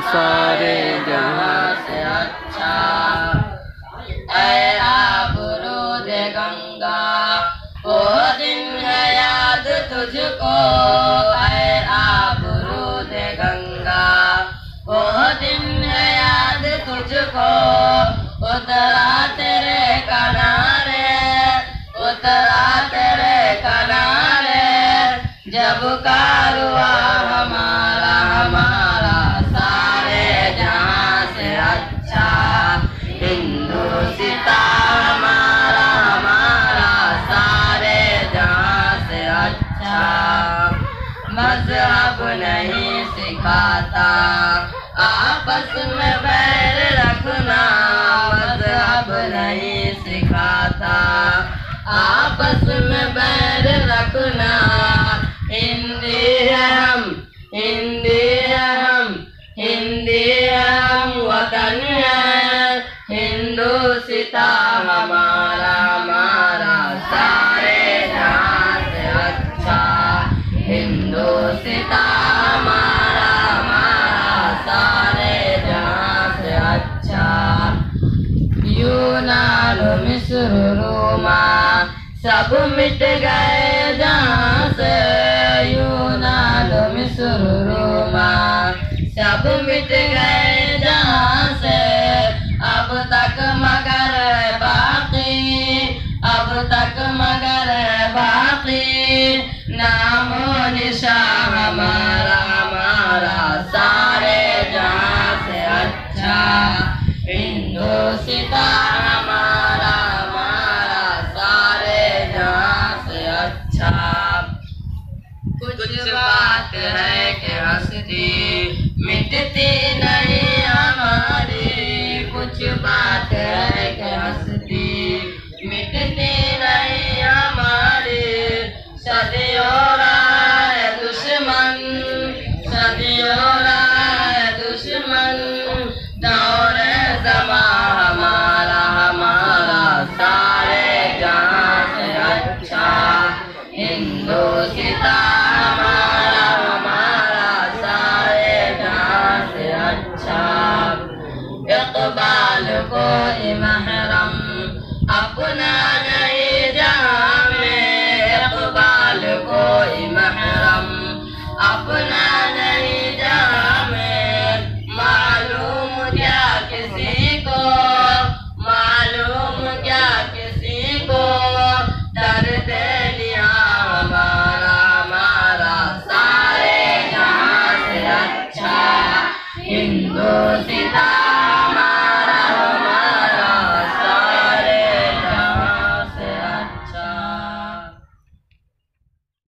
सारे जहां से अच्छा। ऐ आबरूद गंगा वो दिन है याद तुझको, ऐ आबरूद गंगा वो दिन है याद तुझको। उतरा तेरे किनारे, उतरा तेरे किनारे, जब कारवा हमारा हमारा सारे जहां से अच्छा। हिंदुस्तान हमारा हमारा सारे जहां से अच्छा। मजहब नहीं सिखाता आपस में बैर रखना, मजहब नहीं सिखाता आपस में बैर रखना। हिंदी है हम, हिंदी है हम, हिंदी है हम, वतन है हिंदुस्तान हमारा हमारा सारे जहां से अच्छा। हिंदुस्तान हमारा हमारा सारे जहां से अच्छा। यूनान मिस्र रोमा सब मिट गए जहां से, यूनान मिस्र रोमा सब मिट गए जहां से। अब तक मगर बाकी, अब तक मगर बाकी, नामो निशान हमारा हमारा सारे जहां से अच्छा। हिंदुस्तान हमारा हमारा सारे जहां से अच्छा। कुछ बात है कि हंसती मिटती नहीं हमारी, कुछ बात है कि हंसती मिटती नहीं हमारी। सदियों राह दुश्मन, सदियों राह दुश्मन, दौरे ज़मा हमारा हमारा सारे जहां से अच्छा। हिंदुस्तान हमारा हमारा सारे जहां से अच्छा। इक़बाल कोई महरम अपना नहीं जहां में, इक़बाल कोई महरम अपना नहीं जहां में। मालूम क्या किसी को, मालूम क्या किसी को, दर्द लिया हमारा हमारा सारे जहां से अच्छा। हिंदुस्तान